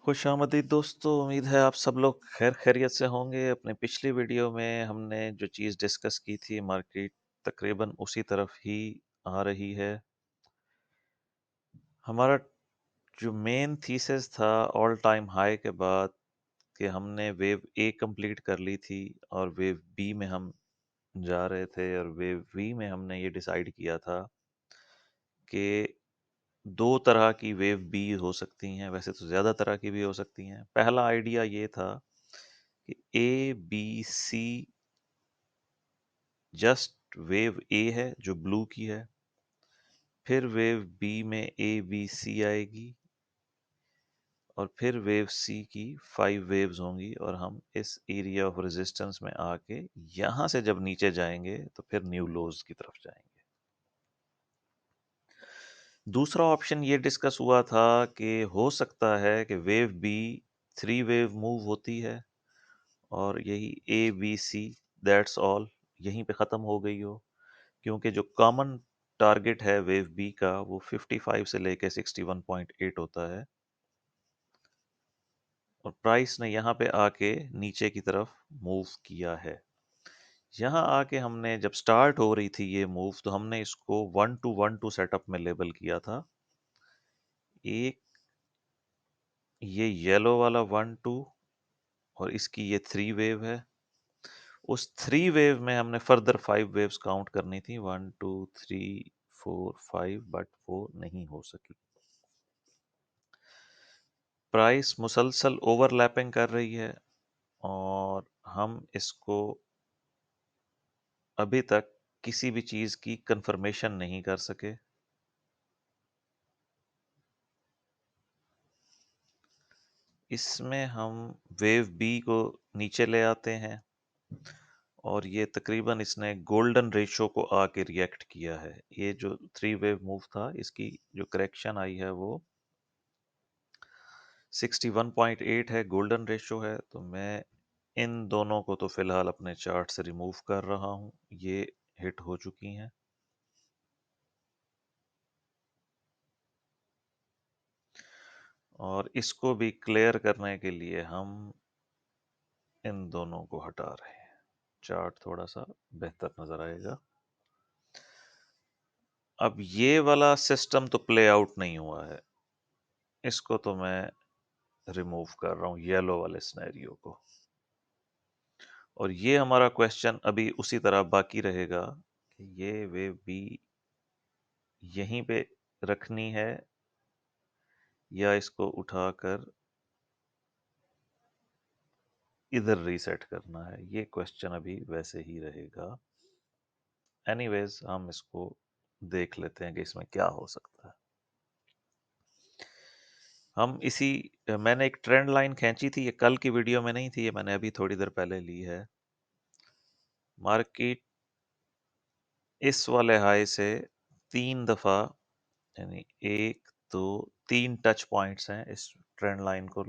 खुशामदीद दोस्तों, उम्मीद है आप सब लोग खैर खैरियत से होंगे। अपने पिछली वीडियो में हमने जो चीज़ डिस्कस की थी, मार्केट तकरीबन उसी तरफ ही आ रही है। हमारा जो मेन थीसिस था ऑल टाइम हाई के बाद कि हमने वेव ए कंप्लीट कर ली थी और वेव बी में हम जा रहे थे, और वेव बी में हमने ये डिसाइड किया था कि दो तरह की वेव बी हो सकती हैं। वैसे तो ज़्यादा तरह की भी हो सकती हैं। पहला आइडिया ये था कि A B C just wave A है जो ब्लू की है, फिर वेव बी में ए बी सी आएगी, और फिर वेव सी की 5 वेव्स होंगी, और हम इस एरिया ऑफ रेजिस्टेंस में आके यहाँ से जब नीचे जाएंगे तो फिर न्यू लोज की तरफ जाएंगे। दूसरा ऑप्शन ये डिस्कस हुआ था कि हो सकता है कि वेव बी 3 वेव मूव होती है और यही A B C that's all यहीं पे ख़त्म हो गई हो, क्योंकि जो कॉमन टारगेट है वेव बी का वो 55 से लेके 61.8 होता है, और प्राइस ने यहाँ पे आके नीचे की तरफ मूव किया है। यहाँ आके हमने जब स्टार्ट हो रही थी ये मूव, तो हमने इसको 1 to 1 2 सेटअप में लेबल किया था। एक ये येलो वाला 1 2, और इसकी ये 3 वेव है। उस 3 वेव में हमने फर्दर 5 वेव्स काउंट करनी थी, 1 2 3 4 5, बट वो नहीं हो सकी। प्राइस मुसलसल ओवरलैपिंग कर रही है, और हम इसको अभी तक किसी भी चीज़ की कंफर्मेशन नहीं कर सके। इसमें हम वेव बी को नीचे ले आते हैं, और ये तकरीबन इसने गोल्डन रेशो को आके रिएक्ट किया है। ये जो 3 वेव मूव था, इसकी जो करेक्शन आई है वो 61.8 है, गोल्डन रेशो है। तो मैं इन दोनों को तो फिलहाल अपने चार्ट से रिमूव कर रहा हूँ। ये हिट हो चुकी हैं। और इसको भी क्लियर करने के लिए हम इन दोनों को हटा रहे हैं। चार्ट थोड़ा सा बेहतर नजर आएगा। अब ये वाला सिस्टम तो प्ले आउट नहीं हुआ है, इसको तो मैं रिमूव कर रहा हूँ, येलो वाले सिनेरियो को। और ये हमारा क्वेश्चन अभी उसी तरह बाकी रहेगा कि ये वेव बी यहीं पे रखनी है या इसको उठाकर इधर रीसेट करना है। ये क्वेश्चन अभी वैसे ही रहेगा। एनीवेज, हम इसको देख लेते हैं कि इसमें क्या हो सकता है। हम इसी मैंने एक ट्रेंड लाइन खींची थी, ये कल की वीडियो में नहीं थी, ये मैंने अभी थोड़ी देर पहले ली है। मार्केट इस वाले हाई से 3 दफ़ा, यानी 1 2 3 टच पॉइंट्स हैं, इस ट्रेंड लाइन को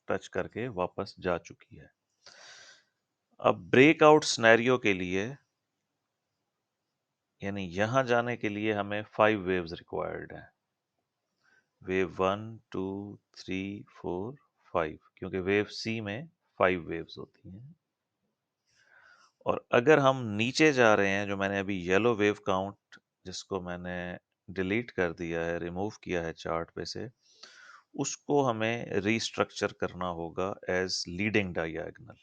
टच करके वापस जा चुकी है। अब ब्रेकआउट सिनेरियो के लिए, यानी यहाँ जाने के लिए हमें 5 वेव्स रिक्वायर्ड हैं। वेव 1 2 3 4 5, क्योंकि वेव सी में 5 वेव्स होती हैं। और अगर हम नीचे जा रहे हैं, जो मैंने अभी येलो वेव काउंट जिसको मैंने डिलीट कर दिया है, रिमूव किया है चार्ट पे से, उसको हमें रीस्ट्रक्चर करना होगा एज लीडिंग डायगोनल।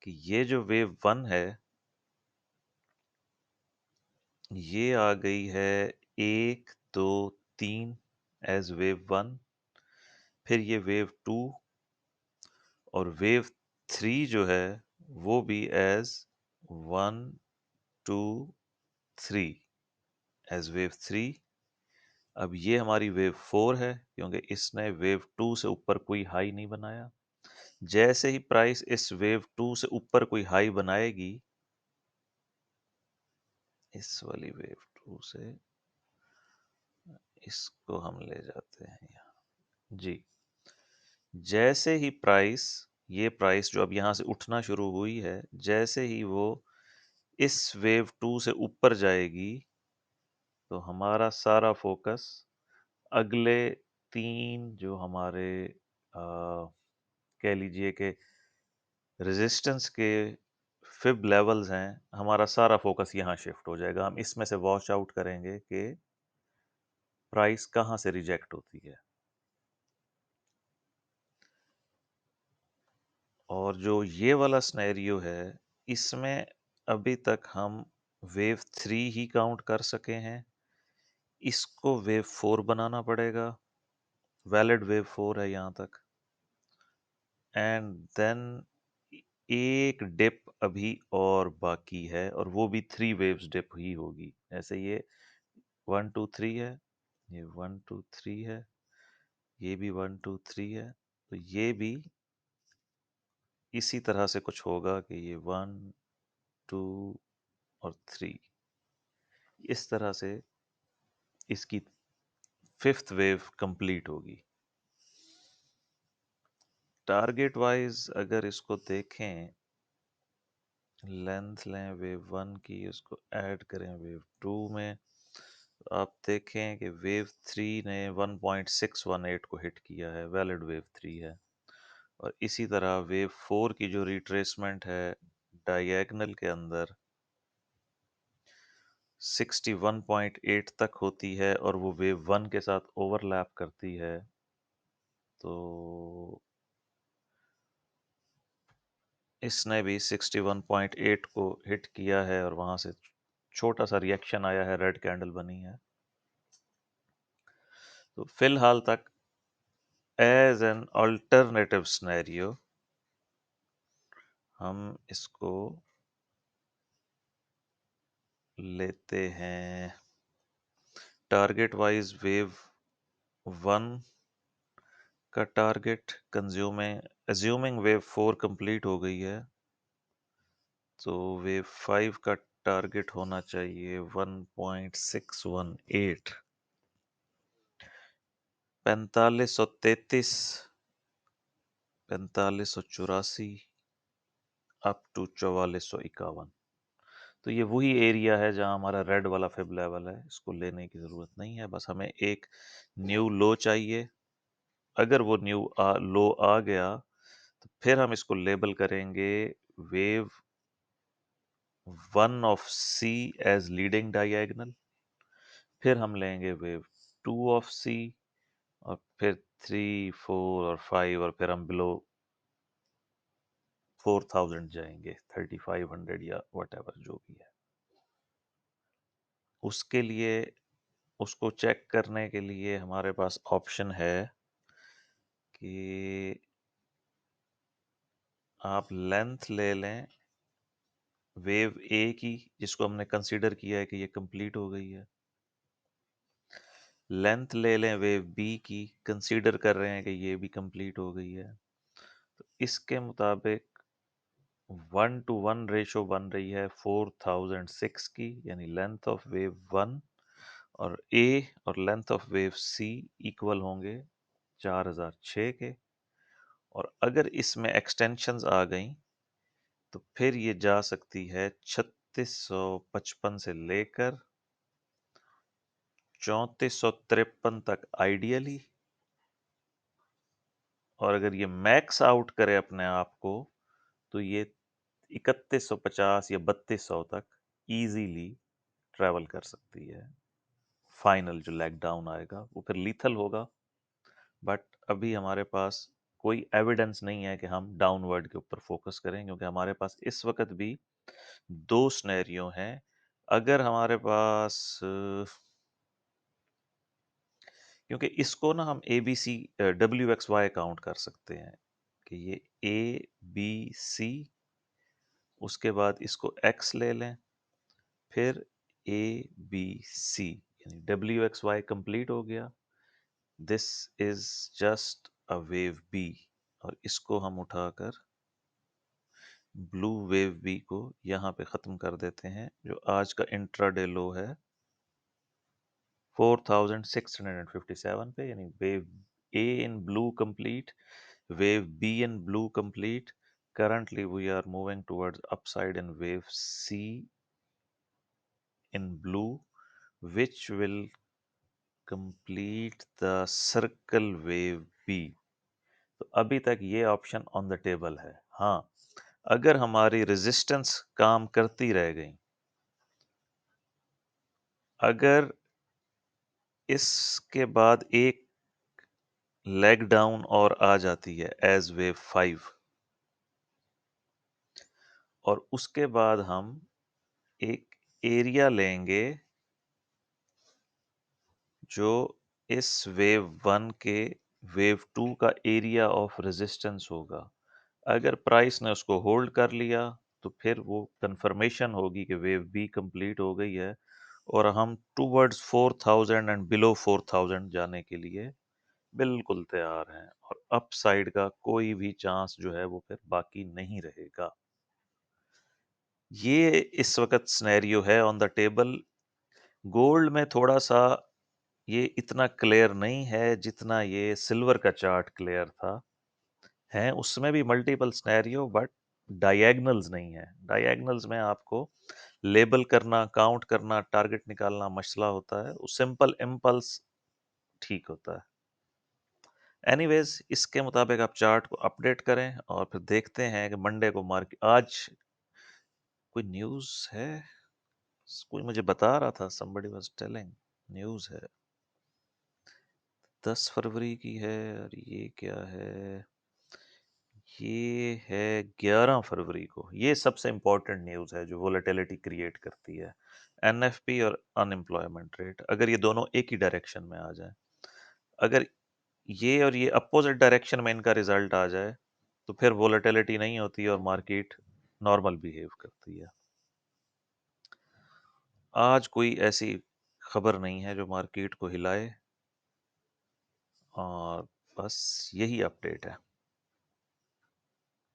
कि ये जो वेव 1 है, ये आ गई है 1 2 3 एज वेव 1, फिर ये वेव 2, और वेव 3 जो है वो भी एज 1 2 3 एज वेव 3। अब ये हमारी वेव 4 है, क्योंकि इसने वेव 2 से ऊपर कोई हाई नहीं बनाया। जैसे ही प्राइस इस वेव 2 से ऊपर कोई हाई बनाएगी, इस वाली वेव 2 से इसको हम ले जाते हैं यहाँ जी। जैसे ही प्राइस, ये प्राइस जो अब यहाँ से उठना शुरू हुई है, जैसे ही वो इस वेव 2 से ऊपर जाएगी, तो हमारा सारा फोकस अगले 3 जो हमारे कह लीजिए कि रेजिस्टेंस के फिब लेवल्स हैं, हमारा सारा फोकस यहाँ शिफ्ट हो जाएगा। हम इसमें से वॉच आउट करेंगे कि प्राइस कहाँ से रिजेक्ट होती है। और जो ये वाला सिनेरियो है, इसमें अभी तक हम वेव 3 ही काउंट कर सके हैं। इसको वेव 4 बनाना पड़ेगा। वैलिड वेव 4 है यहाँ तक। एंड देन एक डिप अभी और बाकी है, और वो भी 3 वेव्स डिप ही होगी। ऐसे ये 1 2 3 है, ये 1 2 3 है, ये भी 1 2 3 है। तो ये भी इसी तरह से कुछ होगा कि ये 1 2 और 3, इस तरह से इसकी फिफ्थ वेव कंप्लीट होगी। टारगेट वाइज अगर इसको देखें, लेंथ लें वेव 1 की, उसको ऐड करें वेव 2 में, तो आप देखें कि वेव 3 ने 1.618 को हिट किया है, वैलिड वेव 3 है। और इसी तरह वेव 4 की जो रिट्रेसमेंट है डायगोनल के अंदर 61.8 तक होती है, और वो वेव 1 के साथ ओवरलैप करती है। तो इसने भी 61.8 को हिट किया है, और वहां से छोटा सा रिएक्शन आया है, रेड कैंडल बनी है। तो फिलहाल तक एज एन अल्टरनेटिव सिनेरियो हम इसको लेते हैं टारगेट वाइज वेव 1 का target consuming, assuming wave 4 complete हो गई है, तो वेव 5 का टारगेट होना चाहिए 1.618, 4533, 4584 अप टू 4451। तो ये वही एरिया है जहां हमारा रेड वाला फिब लेवल है। इसको लेने की ज़रूरत नहीं है, बस हमें एक न्यू लो चाहिए। अगर वो न्यू लो आ गया, तो फिर हम इसको लेबल करेंगे wave 1 of C as leading diagonal, फिर हम लेंगे वेव 2 ऑफ सी, और फिर 3 4 और 5, और फिर हम बिलो 4000 जाएंगे, 3500 या वट जो भी है। उसके लिए, उसको चेक करने के लिए हमारे पास ऑप्शन है कि आप लेंथ ले लें वेव ए की, जिसको हमने कंसीडर किया है कि ये कंप्लीट हो गई है। लेंथ ले लें वेव बी की, कंसीडर कर रहे हैं कि ये भी कंप्लीट हो गई है। तो इसके मुताबिक 1:1 रेशो बन रही है 4006 की, यानी लेंथ ऑफ वेव 1 और ए और length of wave C equal होंगे 4006 के। और अगर इसमें एक्सटेंशंस आ गई, तो फिर ये जा सकती है 3655 से लेकर 3453 तक आइडियली। और अगर ये मैक्स आउट करे अपने आप को, तो ये 3150 या 3200 तक इजीली ट्रैवल कर सकती है। फाइनल जो लेग डाउन आएगा वो फिर लीथल होगा, बट अभी हमारे पास कोई एविडेंस नहीं है कि हम डाउनवर्ड के ऊपर फोकस करें, क्योंकि हमारे पास इस वक्त भी दो सिनेरियो हैं। अगर हमारे पास क्योंकि इसको ना हम A B C W X Y count कर सकते हैं कि ये ए बी सी, उसके बाद इसको एक्स ले लें, फिर ए बी सी, यानी डब्ल्यू एक्स वाई कंप्लीट हो गया। This is just a wave B, और इसको हम उठाकर ब्लू वेव बी को यहाँ पे ख़त्म कर देते हैं, जो आज का इंट्राडे लो है 4657 पे, यानी wave A in blue complete, wave B in blue complete. Currently, we are moving towards upside in wave C in blue, which will complete the circle wave B. तो अभी तक ये ऑप्शन ऑन द टेबल है। हाँ, अगर हमारी resistance काम करती रह गई, अगर इसके बाद एक लेग डाउन और आ जाती है एज वेव 5, और उसके बाद हम एक एरिया लेंगे जो इस वेव 1 के वेव 2 का एरिया ऑफ रेजिस्टेंस होगा। अगर प्राइस ने उसको होल्ड कर लिया तो फिर वो कंफर्मेशन होगी कि वेव बी कंप्लीट हो गई है और हम टूवर्ड्स 4000 एंड बिलो 4000 जाने के लिए बिल्कुल तैयार हैं, और अपसाइड का कोई भी चांस जो है वो फिर बाकी नहीं रहेगा। ये इस वक्त सिनेरियो है ऑन द टेबल। गोल्ड में थोड़ा सा ये इतना क्लियर नहीं है जितना ये सिल्वर का चार्ट क्लियर था। हैं उसमें भी मल्टीपल सिनेरियो, बट डायगोनल्स नहीं है। डायगोनल्स में आपको लेबल करना, काउंट करना, टारगेट निकालना मसला होता है। वो सिंपल इम्पल्स ठीक होता है। एनीवेज, इसके मुताबिक आप चार्ट को अपडेट करें और फिर देखते हैं कि मंडे को मार्केट आज कोई न्यूज़ है। कोई मुझे बता रहा था, somebody was telling न्यूज़ है 10 फरवरी की है। और ये क्या है? ये है 11 फरवरी को। ये सबसे इंपॉर्टेंट न्यूज़ है जो वोलेटिलिटी क्रिएट करती है। एनएफपी और अनएम्प्लॉयमेंट रेट, अगर ये दोनों एक ही डायरेक्शन में आ जाए, अगर ये और ये अपोजिट डायरेक्शन में इनका रिजल्ट आ जाए, तो फिर वोलेटिलिटी नहीं होती और मार्केट नॉर्मल बिहेव करती है। आज कोई ऐसी खबर नहीं है जो मार्केट को हिलाए, और बस यही अपडेट है।